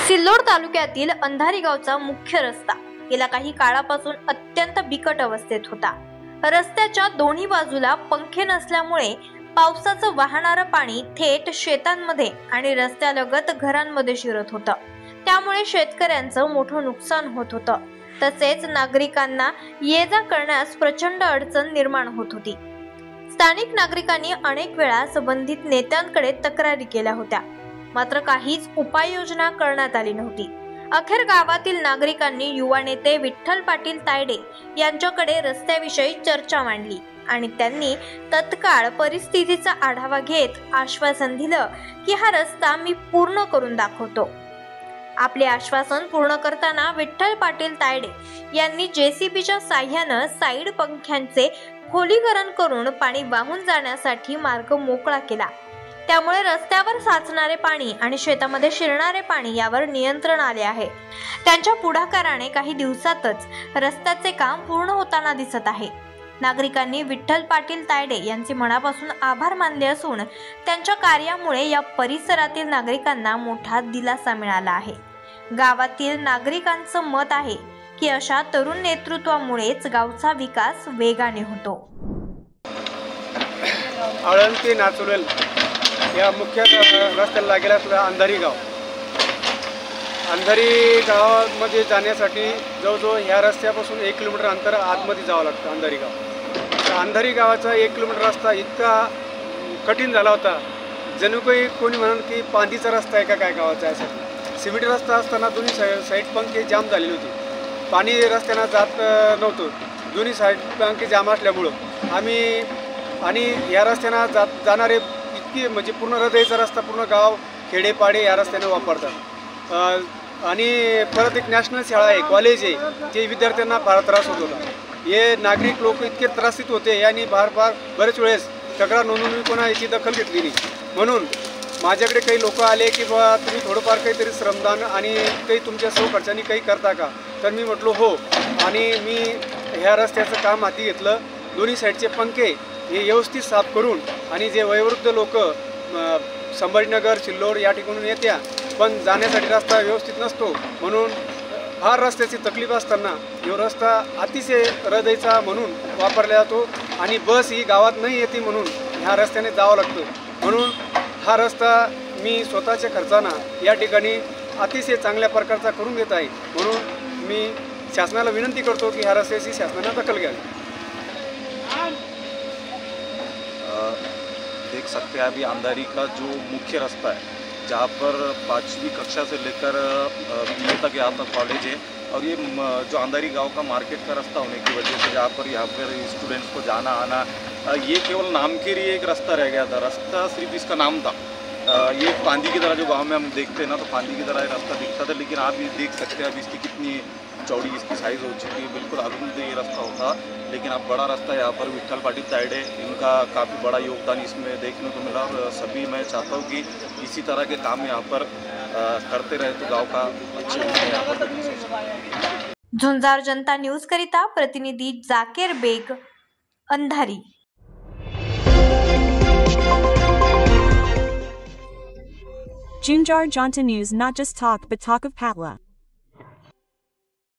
सिल्लोड तालुक्यातील अंधारी गावचा मुख्य रस्ता गेल्या काही काळापासून अत्यंत बिकट अवस्थेत होता। रस्त्याच्या दोन्ही बाजूला पंखे नसल्यामुळे पावसाचं वाहणारं पाणी थेट शेतांमध्ये आणि रस्त्यालगत घरांमध्ये शिरत होतं। त्यामुळे शेतकऱ्यांचं मोठं नुकसान होत होतं, तसेच नागरिकांना ये-जा करण्यास प्रचंड अडचण निर्माण होत होती। स्थानिक नागरिकांनी अनेक वेळा संबंधित नेत्यांकडे तक्रारी केल्या होत्या, मात्र काहीच उपाययोजना करण्यात आली नव्हती। अखेर गावातील नागरिकांनी युवा नेते विठ्ठल पाटील तायडे यांच्याकडे रस्त्याविषयी चर्चा मांडली आणि त्यांनी तत्काळ परिस्थितीचा आढावा घेत आश्वासन दिलं की हा रस्ता मी पूर्ण करून दाखवतो। आपले आश्वासन पूर्ण करताना विठ्ठल पाटील तायडे यांनी जेसीबीच्या साह्याने साईड पंख्यांचे खोलीकरण करून पाणी वाहून जाण्यासाठी मार्ग मोकळा केला। त्यामुळे रस्त्यावर साचणारे पाणी आणि शेतामध्ये शिरणारे पाणी यावर नियंत्रण आले आहे। त्यांच्या पुढाकाराने काही दिवसातच रस्त्याचे काम पूर्ण होताना दिसत आहे। नागरिकांनी विठ्ठल पाटील तायडे यांचे मनापासून आभार मानले असून त्यांच्या कार्यामुळे या परिसरातील नागरिकांना मोठा दिलासा मिळाला आहे। गावातील नागरिकांचं मत आहे की अशा तरुण नेतृत्वामुळेच गावचा विकास वेगाने होतो। आळंदी नाचुरेल या मुख्य रस्त्याला लागेल असलेला अंधारी गावामध्ये जाण्यासाठी जवळजवळ ह्या रस्त्यापासून 1 किलोमीटर अंतर आतमध्ये जावं लागतं। अंधारी गावाचा 1 किलोमीटर रस्ता इतका कठीण झाला होता, जणू काही कोणी म्हणाल की पांदीचा रस्ता आहे का काय गावाचा आहे। सिमेंट रस्ता असताना दोन्ही साईड पंखे जाम झालेली होती, पाणी रस्त्यानं जात नव्हतं। दोन्ही साईड पंखे जाम असल्यामुळं आम्ही आणि या रस्त्यानं जाणारे इतकी म्हणजे पूर्ण हृदयचा रस्ता पूर्ण गाव खेडेपाडे या रस्त्याने वापरतात। आणि परत एक नॅशनल शाळा आहे, कॉलेज आहे, ते विद्यार्थ्यांना फार त्रास होत होता। हे नागरिक लोक इतके त्रासित होते यांनी बरेच वेळेस तक्रार नोंदवून कोणा याची दखल घेतली नाही। म्हणून माझ्याकडे काही लोक आले की बाबा तुम्ही थोडंफार काहीतरी श्रमदान आणि काही तुमच्या खर्चाने काही करता का, तर मी म्हटलो हो। आणि मी ह्या रस्त्याचं काम हाती घेतलं। दोन्ही साईडचे पंखे हे व्यवस्थित साफ करून आणि जे वयोवृद्ध लोक संभाजीनगर सिल्लोड या ठिकाणून येत्या पण जाण्यासाठी रस्ता व्यवस्थित नसतो, म्हणून फार रस्त्याची तकलीफ असताना हा रस्ता अतिशय हृदयचा म्हणून वापरला जातो आणि बस ही गावात नाही येते म्हणून ह्या रस्त्याने जावं लागतं। म्हणून हा रस्ता मी स्वतःच्या खर्चानं या ठिकाणी अतिशय चांगल्या प्रकारचा करून देत आहे। म्हणून मी शासनाला विनंती करतो की ह्या रस्त्याची शासनाने दखल घ्यावी। देख सकते हैं अभी अंधारी का जो मुख्य रास्ता है, जहाँ पर 5वीं कक्षा से लेकर BA तक यहाँ तक कॉलेज है, और ये जो अंधारी गांव का मार्केट का रास्ता होने की वजह से यहाँ पर स्टूडेंट्स को जाना आना ये केवल नाम के लिए एक रास्ता रह गया था। रास्ता सिर्फ इसका नाम था। ये फांदी की तरह जो गांव में हम देखते हैं ना, तो फांदी की तरह ये रास्ता दिखता था, लेकिन आप ये देख सकते हैं अब इसकी कितनी चौड़ी इसकी साइज़ हो चुकी है। बिल्कुल अरुंद ये रास्ता होता, लेकिन अब बड़ा रास्ता यहाँ पर विठ्ठल पाटील तायडे इनका काफ़ी बड़ा योगदान इसमें देखने को मिला। और सभी मैं चाहता हूँ कि इसी तरह के काम यहाँ पर करते रहे तो गांव का अच्छे होते यहाँ पर। झुंजार जनता न्यूज करिता प्रतिनिधी जाकीर बेग, अंधारी। Junjar Janta News, not just talk but talk of Patla.